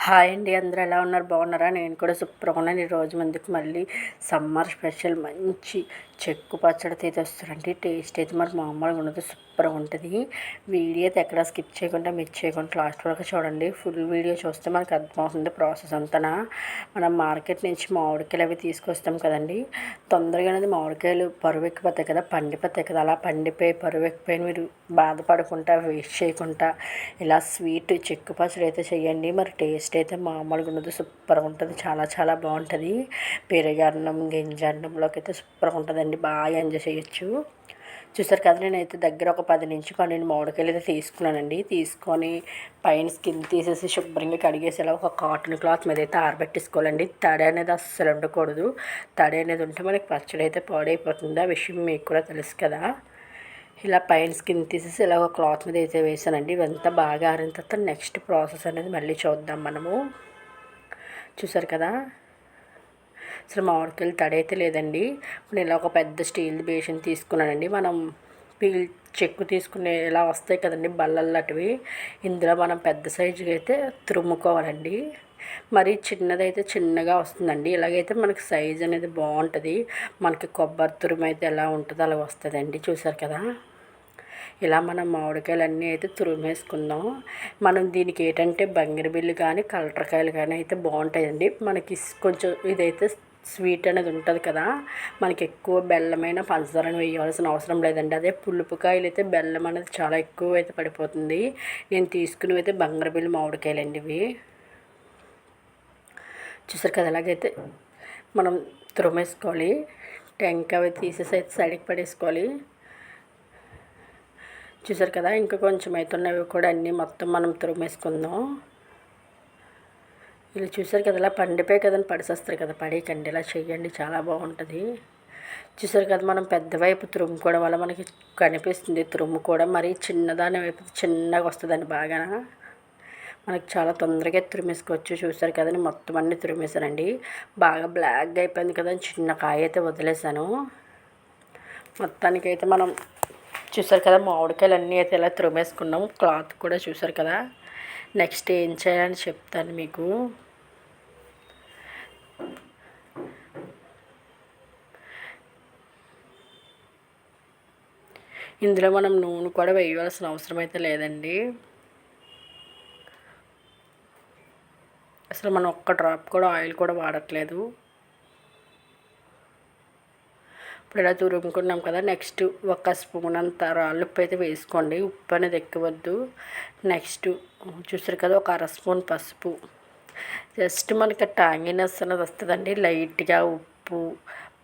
Hi అండి, అందరూ ఎలా ఉన్నారు? బాగున్నారా? నేను కూడా సూపర్గా ఉన్నాను. ఈరోజు ముందుకు మళ్ళీ సమ్మర్ స్పెషల్ మంచి చెక్కు పచ్చడి తీసేస్తారండి. టేస్ట్ అయితే మరి మామూలుగా ఉండదు, సూపర్గా ఉంటుంది. వీడియో అయితే ఎక్కడ స్కిప్ చేయకుండా మిస్ చేయకుండా లాస్ట్ వరకు చూడండి. ఫుల్ వీడియో చూస్తే మనకు అర్థమవుతుంది ప్రాసెస్ అంతా. మనం మార్కెట్ నుంచి మామిడికాయలు అవి తీసుకొస్తాం కదండి, తొందరగా అనేది మామిడికాయలు పరువు ఎక్కిపోతాయి కదా, పండిపోతాయి కదా. అలా పండిపోయి పరువు ఎక్కిపోయి మీరు బాధపడకుండా వేస్ట్ చేయకుండా ఇలా స్వీట్ చెక్కు పచ్చడి అయితే చేయండి. మరి టేస్ట్ అయితే మామూలుగా ఉండదు, సూపర్గా ఉంటుంది. చాలా చాలా బాగుంటుంది. పెరుగన్నం గింజన్నంలోకి అయితే సూపర్గా ఉంటుందండి, బాగా ఎంజాయ్ చేయొచ్చు. చూసారు కదా, నేనైతే దగ్గర ఒక 10 నుంచి 12 మామిడికాయలు అయితే తీసుకున్నానండి. తీసుకొని పైన స్కిన్ తీసేసి శుభ్రంగా కడిగేసి ఇలా ఒక కాటన్ క్లాత్ మీద అయితే ఆరబెట్టేసుకోవాలండి. తడి అనేది అస్సలు ఉండకూడదు. తడి అనేది ఉంటే మనకి పచ్చడి అయితే పాడైపోతుంది. ఆ విషయం మీకు కూడా తెలుసు కదా. ఇలా పైన స్కిన్ తీసేసి ఇలా ఒక క్లాత్ మీద అయితే వేసానండి. ఇవంతా బాగా ఆరిన తర్వాత నెక్స్ట్ ప్రాసెస్ అనేది మళ్ళీ చూద్దాం మనము. చూసారు కదా, అసలు మామిడికాయలు తడి అయితే లేదండి. నేను ఇలా ఒక పెద్ద స్టీల్ బేషన్ తీసుకున్నానండి. మనం చెక్కు తీసుకునే ఇలా వస్తాయి కదండి బల్లల్లాంటివి, ఇందులో మనం పెద్ద సైజుగా అయితే తురుముకోవాలండి. మరి చిన్నదైతే చిన్నగా వస్తుందండి. ఇలాగైతే మనకి సైజ్ అనేది బాగుంటుంది. మనకి కొబ్బరి తురుము అయితే ఎలా ఉంటుందో అలా వస్తుందండి. చూసారు కదా, ఇలా మనం మామిడికాయలన్నీ అయితే తురిమేసుకుందాం. మనం దీనికి ఏంటంటే బంగినబిల్లి కానీ కలటకాయలు కానీ అయితే బాగుంటాయండి. మనకి కొంచెం ఇదైతే స్వీట్ అనేది ఉంటుంది కదా, మనకి ఎక్కువ బెల్లమైన పంచదారని వేయాల్సిన అవసరం లేదండి. అదే పులుపుకాయలు అయితే బెల్లం అనేది చాలా ఎక్కువ అయితే పడిపోతుంది. నేను తీసుకున్నవి అయితే బంగారబిల్లి మామిడికాయలండి ఇవి. చూసారు కదా, అలాగైతే మనం తురిమేసుకోవాలి. టెంకాయ తీసేసి అయితే సైడ్కి పడేసుకోవాలి. చూసారు కదా, ఇంకా కొంచెం అవుతున్నవి కూడా అన్నీ మొత్తం మనం తురిమేసుకుందాం. ఇలా చూసారు కదా, ఇలా పండిపోయి కదండి పడిసేస్తారు కదా, పడేయకండి, ఇలా చెయ్యండి, చాలా బాగుంటుంది. చూసారు కదా, మనం పెద్ద వైపు తురుముకోవడం వల్ల మనకి కనిపిస్తుంది తురుము కూడా. మరి చిన్నదాని వైపు చిన్నగా వస్తుందండి బాగా. మనకి చాలా తొందరగా తురిమేసుకోవచ్చు. చూసారు కదండి, మొత్తం అన్నీ తురిమేసానండి. బాగా బ్లాక్గా అయిపోయింది కదా, చిన్న కాయ అయితే వదిలేసాను. మొత్తానికైతే మనం చూసారు కదా, మామిడికాయలు అన్నీ అయితే ఇలా తురిమేసుకున్నాం. క్లాత్ కూడా చూసారు కదా. నెక్స్ట్ ఏం చేయాలని చెప్తాను మీకు. ఇందులో మనం నూనె కూడా వేయవలసిన అవసరం అయితే లేదండి. అసలు మనం ఒక్క డ్రాప్ కూడా ఆయిల్ కూడా వాడట్లేదు. ఇప్పుడు ఇలా తురుముకున్నాం కదా, నెక్స్ట్ ఒక స్పూన్ అంత రాళ్ళుప్పు అయితే వేసుకోండి. ఉప్పు అనేది ఎక్కువద్దు. నెక్స్ట్ చూసారు కదా, ఒక 1/2 స్పూన్ పసుపు. జస్ట్ మనకి టాంగినెస్ అనేది వస్తుందండి, లైట్గా ఉప్పు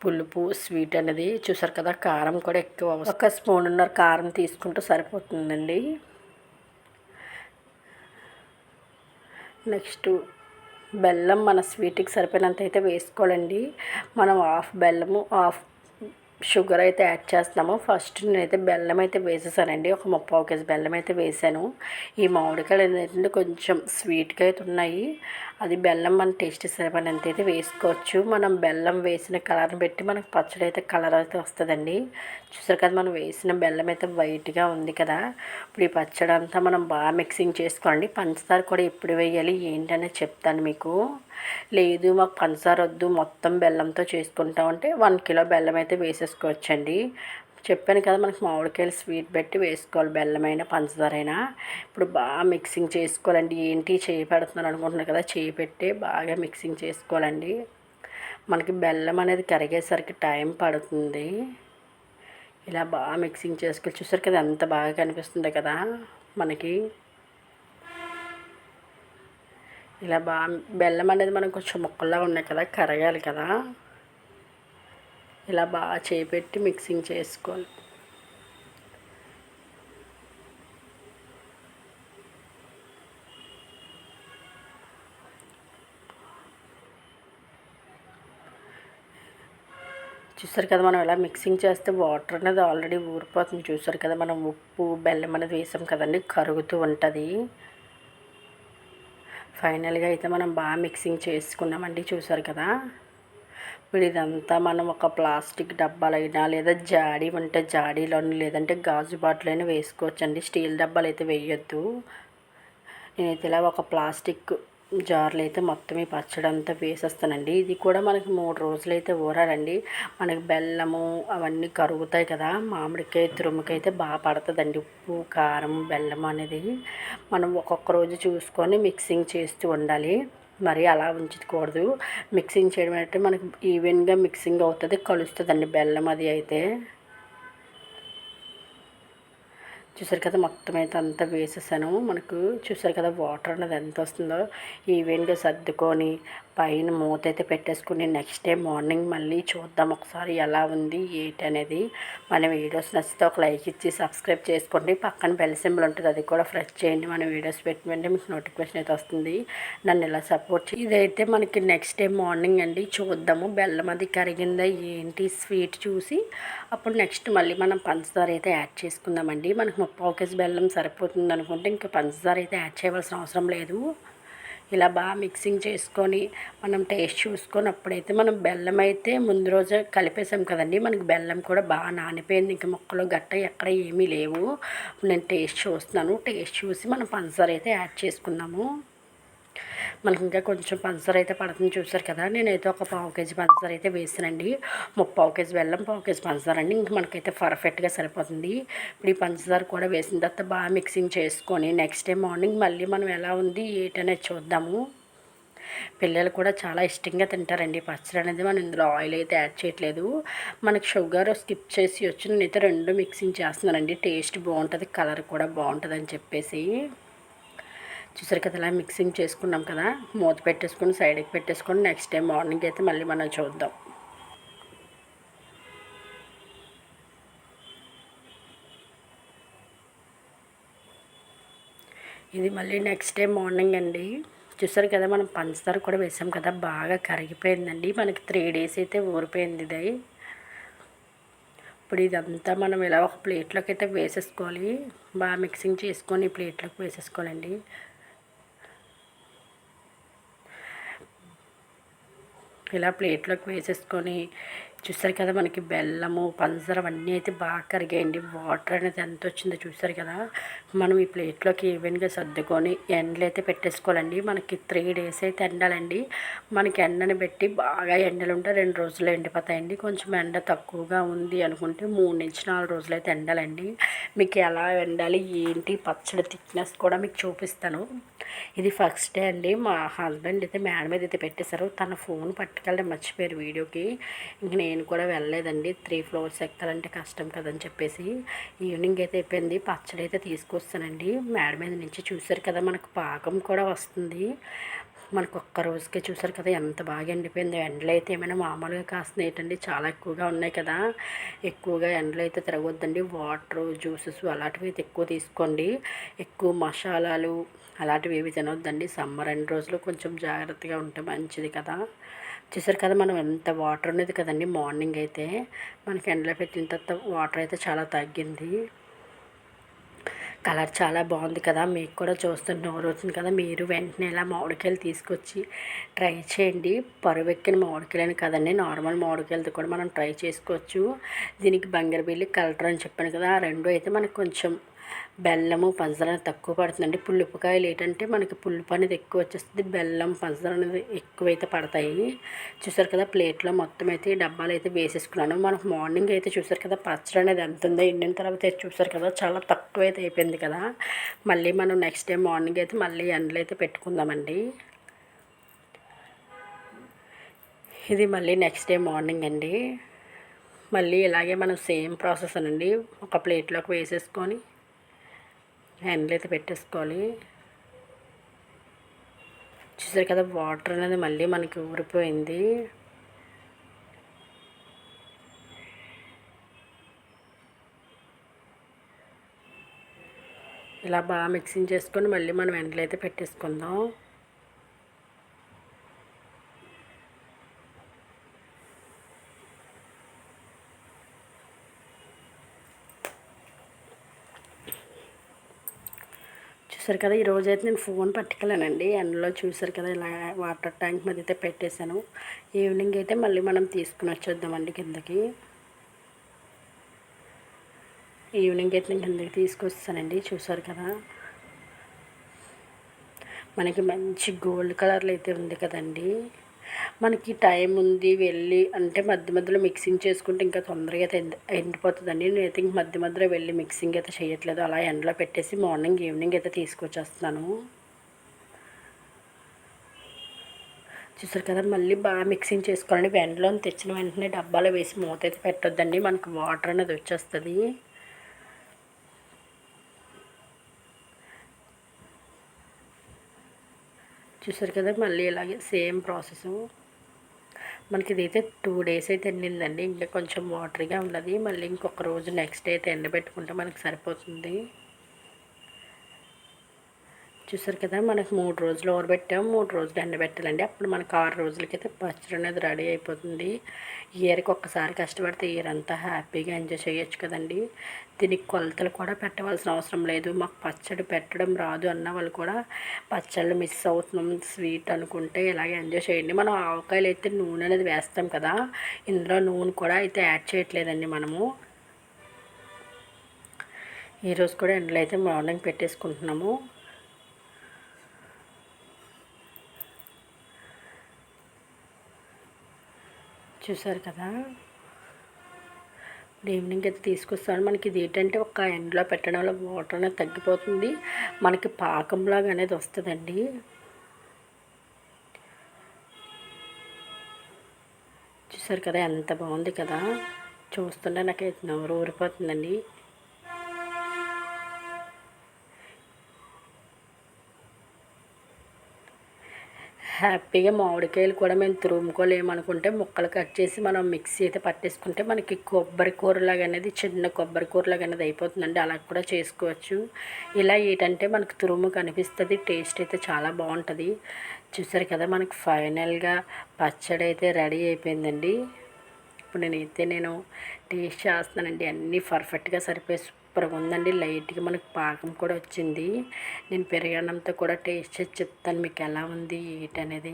పులుపు స్వీట్ అనేది. చూసారు కదా, కారం కూడా ఎక్కువ, 1 స్పూన్ కారం తీసుకుంటూ సరిపోతుందండి. నెక్స్ట్ బెల్లం మన స్వీట్కి సరిపోయినంత అయితే వేసుకోవాలండి. మనం హాఫ్ బెల్లము హాఫ్ షుగర్ అయితే యాడ్ చేస్తున్నాము. ఫస్ట్ నేనైతే బెల్లం అయితే వేసేసానండి. ఒక 30 కేజీ బెల్లం అయితే వేసాను. ఈ మామిడికాయలు ఏంటంటే కొంచెం స్వీట్గా అయితే ఉన్నాయి. అది బెల్లం మన టేస్ట్ సరిపడినంత అయితే వేసుకోవచ్చు. మనం బెల్లం వేసిన కలర్ని బట్టి మనకు పచ్చడి అయితే కలర్ అయితే వస్తుందండి. చూసారు కదా, మనం వేసిన బెల్లం అయితే వైట్గా ఉంది కదా. ఇప్పుడు ఈ పచ్చడి అంతా మనం బాగా మిక్సింగ్ చేసుకోండి. పంచదార కూడా ఎప్పుడు వేయాలి ఏంటనేది చెప్తాను మీకు. లేదు మాకు పంచదార వద్దు మొత్తం బెల్లంతో చేసుకుంటామంటే 1 కిలో బెల్లం అయితే వేసేసుకోవచ్చండి. చెప్పాను కదా, మనకి మామిడికాయలు స్వీట్ పెట్టి వేసుకోవాలి, బెల్లమైనా పంచదారైనా. ఇప్పుడు బాగా మిక్సింగ్ చేసుకోవాలండి. ఏంటి చేయి పెడుతున్నాను అనుకుంటున్నారు కదా, చేయి పెట్టి బాగా మిక్సింగ్ చేసుకోవాలండి. మనకి బెల్లం అనేది కరిగేసరికి టైం పడుతుంది. ఇలా బాగా మిక్సింగ్ చేసుకోవాలి. చూసారు కదా, ఎంత బాగా కనిపిస్తుంది కదా మనకి. ఇలా బాగా బెల్లం అనేది మనం కొంచెం ముక్కల్లా ఉన్నాయి కదా, కరగాలి కదా. ఇలా బాగా చేపెట్టి మిక్సింగ్ చేసుకోవాలి. చూసారు కదా, మనం ఇలా మిక్సింగ్ చేస్తే వాటర్ అనేది ఆల్రెడీ ఊరిపోతుంది. చూసారు కదా, మనం ఉప్పు బెల్లం అనేది వేసాం కదండి, కరుగుతూ ఉంటుంది. ఫైనల్గా అయితే మనం బాగా మిక్సింగ్ చేసుకున్నామండి. చూసారు కదా, ఇప్పుడు ఇదంతా మనం ఒక ప్లాస్టిక్ డబ్బాలైనా లేదా జాడీ ఉంటే జాడీలోని లేదంటే గాజు బాటిల్ అయినా వేసుకోవచ్చండి. స్టీల్ డబ్బాలు అయితే వేయొద్దు. నేనైతే ఇలా ఒక ప్లాస్టిక్ జార్లో అయితే మొత్తం ఈ పచ్చడి అంతా వేసేస్తానండి. ఇది కూడా మనకి 3 రోజులైతే ఊరాలండి. మనకి బెల్లము అవన్నీ కరుగుతాయి కదా, మామిడికాయ తురుముకైతే బాగా పడుతుందండి ఉప్పు, కారం, బెల్లం అనేది. మనం ఒక్కొక్క రోజు చూసుకొని మిక్సింగ్ చేస్తూ ఉండాలి. మరి అలా ఉంచకూడదు. మిక్సింగ్ చేయడం అంటే మనకి ఈవెన్గా మిక్సింగ్ అవుతుంది, కలుస్తుందండి బెల్లం అది అయితే. చూసారు కదా, మొత్తం అయితే అంతా వేసేసాను. మనకు చూసారు కదా వాటర్ అనేది ఎంత వస్తుందో. ఈవెన్గా సర్దుకొని పైన మూత అయితే పెట్టేసుకుని నెక్స్ట్ డే మార్నింగ్ మళ్ళీ చూద్దాం ఒకసారి ఎలా ఉంది ఏంటి అనేది. మన వీడియోస్ నచ్చితే ఒక లైక్ ఇచ్చి సబ్స్క్రైబ్ చేసుకోండి. పక్కన బెల్ సింబల్ ఉంటుంది, అది కూడా ప్రెస్ చేయండి. మన వీడియోస్ పెట్టినంటే మీకు నోటిఫికేషన్ అయితే వస్తుంది. నన్ను ఇలా సపోర్ట్ చేయండి. ఇదైతే మనకి నెక్స్ట్ డే మార్నింగ్ అండి. చూద్దాము బెల్లం అది కరిగిందా ఏంటి స్వీట్ చూసి అప్పుడు నెక్స్ట్ మళ్ళీ మనం పంచదార అయితే యాడ్ చేసుకుందామండి. మనకు 3/4 కేజీ బెల్లం సరిపోతుంది అనుకుంటే ఇంకా పంచదార అయితే యాడ్ చేయవలసిన అవసరం లేదు. ఇలా బాగా మిక్సింగ్ చేసుకొని మనం టేస్ట్ చూసుకొని అప్పుడైతే మనం బెల్లం అయితే ముందు రోజే కలిపేసాం కదండి. మనకి బెల్లం కూడా బాగా నానిపోయింది. ఇంకా ముక్కలు గట్ట ఎక్కడ ఏమీ లేవు. నేను టేస్ట్ చూస్తున్నాను. టేస్ట్ చూసి మనం పంచదార అయితే యాడ్ చేసుకుందాము. మనకి ఇంకా కొంచెం పంచదార అయితే పడుతుంది చూసారు కదా. నేనైతే ఒక 1/4 కేజీ పంచదార అయితే వేసానండి. 3/4 కేజీ బెల్లం, 1/4 కేజీ పంచదార అండి. ఇంక మనకైతే పర్ఫెక్ట్గా సరిపోతుంది. ఇప్పుడు ఈ పంచదార కూడా వేసిన తర్వాత బాగా మిక్సింగ్ చేసుకొని నెక్స్ట్ డే మార్నింగ్ మళ్ళీ మనం ఎలా ఉంది ఏంటనేది చూద్దాము. పిల్లలు కూడా చాలా ఇష్టంగా తింటారండి పచ్చడి అనేది. మనం ఇందులో ఆయిల్ అయితే యాడ్ చేయట్లేదు. మనకి షుగర్ స్కిప్ చేసి వచ్చి నేనైతే 2 మిక్సింగ్ చేస్తున్నానండి. టేస్ట్ బాగుంటుంది, కలర్ కూడా బాగుంటుంది అని చెప్పేసి. చూసారు కదా, ఇలా మిక్సింగ్ చేసుకున్నాం కదా, మూత పెట్టేసుకొని సైడ్కి పెట్టేసుకొని నెక్స్ట్ డే మార్నింగ్ అయితే మళ్ళీ మనం చూద్దాం. ఇది మళ్ళీ నెక్స్ట్ డే మార్నింగ్ అండి. చూసారు కదా, మనం పంచదార కూడా వేసాం కదా, బాగా కరిగిపోయిందండి. మనకి 3 డేస్ అయితే ఊరిపోయింది ఇది. ఇప్పుడు ఇదంతా మనం ఇలా ఒక ప్లేట్లోకి అయితే వేసేసుకోవాలి. బాగా మిక్సింగ్ చేసుకొని ప్లేట్లోకి వేసేసుకోవాలండి. ఇలా ప్లేట్లోకి వేసేసుకొని చూసారు కదా, మనకి బెల్లము పంచదార అవన్నీ అయితే బాగా కరిగాయండి. వాటర్ అనేది ఎంత వచ్చిందో చూసారు కదా. మనం ఈ ప్లేట్లోకి ఈవెన్గా సర్దుకొని ఎండలు అయితే పెట్టేసుకోవాలండి. మనకి 3 డేస్ అయితే ఎండాలండి. మనకి ఎండని పెట్టి బాగా ఎండలు ఉంటే 2 రోజుల్లో ఎండిపోతాయండి. కొంచెం ఎండ తక్కువగా ఉంది అనుకుంటే 3 నుంచి 4 రోజులు అయితే ఎండాలండి. మీకు ఎలా ఎండాలి ఏంటి పచ్చడి థిక్నెస్ కూడా మీకు చూపిస్తాను. ఇది ఫస్ట్ డే అండి. మా హస్బెండ్ అయితే మేడ మీద అయితే పెట్టేశారు. తన ఫోన్ పట్టుకెళ్ళడం మర్చిపోయారు వీడియోకి. ఇంక నేను కూడా వెళ్ళలేదండి. 3 ఫ్లోర్స్ ఎక్కాలంటే కష్టం కదని చెప్పేసి ఈవినింగ్ అయితే అయిపోయింది. పచ్చడి అయితే తీసుకొస్తానండి మేడ మీద నుంచి. చూసారు కదా, మనకు పాకం కూడా వస్తుంది. మనకు ఒక్క రోజుకే చూసారు కదా ఎంత బాగా ఎండిపోయింది. ఎండలు అయితే ఏమైనా మామూలుగా కాస్తున్నాయి ఏంటండి, చాలా ఎక్కువగా ఉన్నాయి కదా. ఎక్కువగా ఎండలు అయితే తిరగొద్దండి. వాటర్ జ్యూసెస్ అలాంటివి అయితే ఎక్కువ తీసుకోండి. ఎక్కువ మసాలాలు అలాంటివి ఏవి తినొద్దండి. సమ్మర్ 2 రోజులు కొంచెం జాగ్రత్తగా ఉంటే మంచిది కదా. చూసారు కదా, మనం ఎంత వాటర్ ఉన్నది కదండి. మార్నింగ్ అయితే మనకి ఎండలో పెట్టిన తర్వాత వాటర్ అయితే చాలా తగ్గింది. కలర్ చాలా బాగుంది కదా. మీకు కూడా చూస్తుంటే నోరు వచ్చింది కదా. మీరు వెంటనే ఇలా మామిడికాయలు తీసుకొచ్చి ట్రై చేయండి. పరువెక్కిన మామిడికాయలని కదండి, నార్మల్ మామిడికాయలతో కూడా మనం ట్రై చేసుకోవచ్చు. దీనికి బంగారుబిల్లి కలర్ అని చెప్పాను కదా, ఆ 2 అయితే మనకు కొంచెం బెల్లము పంచదార తక్కువ పడుతుందండి. పులుపుకాయలు ఏంటంటే మనకి పులుపు అనేది ఎక్కువ వచ్చేస్తుంది, బెల్లం పంచదార అనేది ఎక్కువైతే పడతాయి. చూసారు కదా, ప్లేట్లో మొత్తం అయితే ఈ డబ్బాలు అయితే వేసేసుకున్నాను. మనకు మార్నింగ్ అయితే చూసారు కదా పచ్చడి అనేది ఎంత ఉందో. ఎండిన తర్వాత అయితే చూసారు కదా చాలా తక్కువ అయితే అయిపోయింది కదా. మళ్ళీ మనం నెక్స్ట్ డే మార్నింగ్ అయితే మళ్ళీ ఎండలు అయితే పెట్టుకుందామండి. ఇది మళ్ళీ నెక్స్ట్ డే మార్నింగ్ అండి. మళ్ళీ ఇలాగే మనం సేమ్ ప్రాసెస్ అనండి. ఒక ప్లేట్లోకి వేసేసుకొని ఎండలో అయితే పెట్టేసుకోవాలి. చూసారు కదా, వాటర్ అనేది మళ్ళీ మనకి ఊరిపోయింది. ఇలా బాగా మిక్సింగ్ చేసుకొని మళ్ళీ మనం ఎండలో అయితే పెట్టేసుకుందాం. చూసారు కదా, ఈరోజు అయితే నేను ఫోన్ పట్టుకెళ్ళానండి. ఎండలో చూసారు కదా, ఇలా వాటర్ ట్యాంక్ మీద అయితే పెట్టేశాను. ఈవినింగ్ అయితే మళ్ళీ మనం తీసుకుని వచ్చేద్దామండి కిందకి. ఈవినింగ్ అయితే నేను కిందకి తీసుకొస్తానండి. చూసారు కదా, మనకి మంచి గోల్డ్ కలర్లో అయితే ఉంది కదండి. మనకి టైం ఉంది వెళ్ళి అంటే మధ్య మధ్యలో మిక్సింగ్ చేసుకుంటే ఇంకా తొందరగా అయితే ఎండిపోతుందండి. నేనైతే ఇంక మధ్య మధ్యలో వెళ్ళి మిక్సింగ్ అయితే చేయట్లేదు. అలా ఎండలో పెట్టేసి మార్నింగ్ ఈవినింగ్ అయితే తీసుకొచ్చేస్తున్నాను. చూసారు కదా, మళ్ళీ బాగా మిక్సింగ్ చేసుకోవాలండి. ఎండలో తెచ్చిన వెంటనే డబ్బాలో వేసి మూత అయితే పెట్టొద్దండి, మనకు వాటర్ అనేది వచ్చేస్తుంది. చూసారు కదా, మళ్ళీ ఇలాగే సేమ్ ప్రాసెస్. మనకి ఇదైతే 2 డేస్ అయితే ఎండిందండి. ఇంకా కొంచెం వాటర్గా ఉన్నది. మళ్ళీ ఇంకొక రోజు నెక్స్ట్ డే అయితే ఎండబెట్టుకుంటే మనకు సరిపోతుంది. చూసారు కదా, మనకు 3 రోజులు ఊరబెట్టాము, 3 రోజులు ఎండబెట్టాలండి. అప్పుడు మనకు 6 రోజులకైతే పచ్చడి అనేది రెడీ అయిపోతుంది. ఇయర్కి ఒక్కసారి కష్టపడితే ఇయర్ అంతా హ్యాపీగా ఎంజాయ్ చేయొచ్చు కదండి. దీనికి కొలతలు కూడా పెట్టవలసిన అవసరం లేదు. మాకు పచ్చడి పెట్టడం రాదు అన్న వాళ్ళు కూడా పచ్చళ్ళు మిస్ అవుతున్నాం స్వీట్ అనుకుంటే ఇలాగే ఎంజాయ్ చేయండి. మనం ఆవకాయలు అయితే నూనె అనేది వేస్తాం కదా, ఇందులో నూనె కూడా అయితే యాడ్ చేయట్లేదండి మనము. ఈరోజు కూడా ఎండలో అయితే మార్నింగ్ పెట్టేసుకుంటున్నాము. చూసారు కదా, ఈవినింగ్ అయితే తీసుకొస్తాను. మనకి ఇది ఏంటంటే ఒక ఎండలో పెట్టడం వల్ల వాటర్ అనేది తగ్గిపోతుంది, మనకి పాకంలాగా అనేది వస్తుందండి. చూసారు కదా, ఎంత బాగుంది కదా, చూస్తుంటే నాకైతే నోరు ఊరిపోతుందండి. హ్యాపీగా మామిడికాయలు కూడా మేము తురుముకోలేమనుకుంటే ముక్కలు కట్ చేసి మనం మిక్సీ అయితే పట్టేసుకుంటే మనకి కొబ్బరి కూరలాగా అనేది చిన్న కొబ్బరి కూరలాగా అనేది అయిపోతుందండి. అలా కూడా చేసుకోవచ్చు. ఇలా ఏంటంటే మనకు తురుము కనిపిస్తుంది, టేస్ట్ అయితే చాలా బాగుంటుంది. చూసారు కదా, మనకు ఫైనల్గా పచ్చడి అయితే రెడీ అయిపోయిందండి. ఇప్పుడు నేను టేస్ట్ చేస్తున్నానండి. అన్నీ పర్ఫెక్ట్గా సరిపోయి సూపర్గా ఉందండి. లైట్గా మనకు పాకం కూడా వచ్చింది. నేను పెరుగన్నంతో కూడా టేస్ట్ చేసి చెప్తాను మీకు ఎలా ఉంది ఏంటనేది.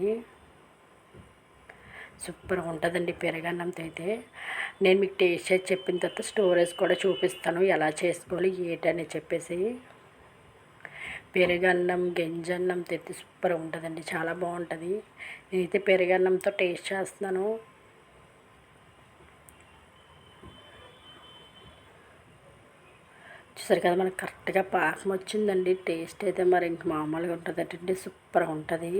సూపర్గా ఉంటుందండి పెరుగన్నంతో అయితే. నేను మీకు టేస్ట్ చేసి చెప్పిన తర్వాత స్టోరేజ్ కూడా చూపిస్తాను ఎలా చేసుకోవాలి ఏంటని చెప్పేసి. పెరుగన్నం గంజన్నం అయితే సూపర్గా ఉంటుందండి, చాలా బాగుంటుంది. నేనైతే పెరుగన్నంతో టేస్ట్ చేస్తున్నాను. చూసారు కదా, మనకు కరెక్ట్గా పాకం వచ్చిందండి. టేస్ట్ అయితే మరి ఇంక మామూలుగా ఉంటుందండి, సూపర్గా ఉంటుంది.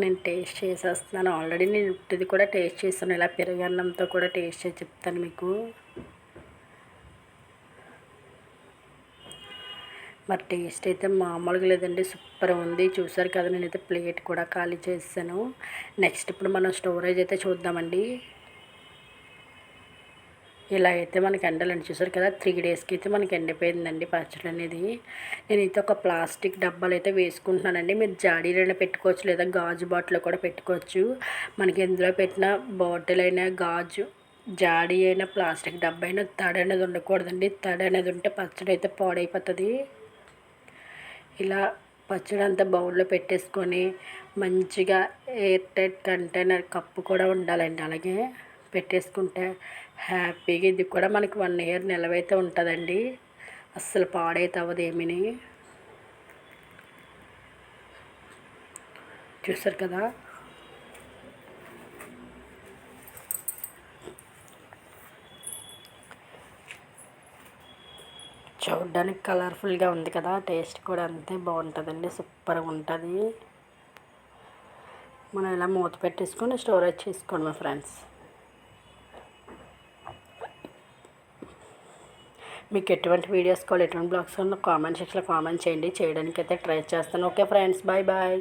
నేను టేస్ట్ చేసేస్తున్నాను. ఆల్రెడీ నేను ఉట్టిది కూడా టేస్ట్ చేస్తాను, ఇలా పెరుగన్నంతో కూడా టేస్ట్ చేసి చెప్తాను మీకు. మరి టేస్ట్ అయితే మామూలుగా లేదండి, సూపర్ ఉంది. చూసారు కదా, నేనైతే ప్లేట్ కూడా ఖాళీ చేసాను. నెక్స్ట్ ఇప్పుడు మనం స్టోరేజ్ అయితే చూద్దామండి. ఇలా అయితే మనకి ఎండాలని చూసారు కదా, 3 డేస్కి అయితే మనకి ఎండిపోయిందండి పచ్చడి అనేది. నేనైతే ఒక ప్లాస్టిక్ డబ్బాలు అయితే వేసుకుంటున్నానండి. మీరు జాడీలైనా పెట్టుకోవచ్చు, లేదా గాజు బాటిల్ కూడా పెట్టుకోవచ్చు. మనకి ఎందులో పెట్టిన బాటిల్ అయినా గాజు జాడీ అయినా ప్లాస్టిక్ డబ్బా అయినా తడి అనేది ఉండకూడదండి. తడి అనేది ఉంటే పచ్చడి అయితే పాడైపోతుంది. ఇలా పచ్చడి అంతా బౌల్లో పెట్టేసుకొని మంచిగా ఎయిర్ టైట్ కంటైనర్ కప్పు కూడా ఉండాలండి. అలాగే పెట్టేసుకుంటే హ్యాపీగా ఇది కూడా మనకి 1 ఇయర్ నిలవైతే ఉంటుందండి. అస్సలు పాడైతే అవ్వదు ఏమీని. చూసారు కదా, చూడడానికి కలర్ఫుల్గా ఉంది కదా, టేస్ట్ కూడా అంతే బాగుంటుందండి, సూపర్గా ఉంటుంది. మనం ఇలా మూత పెట్టేసుకొని స్టోరేజ్ చేసుకోండి మా ఫ్రెండ్స్. మీకు ఎటువంటి వీడియోస్ కావాలి, ఎటువంటి బ్లాగ్స్ కావాలో కామెంట్ సెక్షన్లో కామెంట్ చేయండి. చేయడానికి అయితే ట్రై చేస్తాను. Okay friends, bye bye.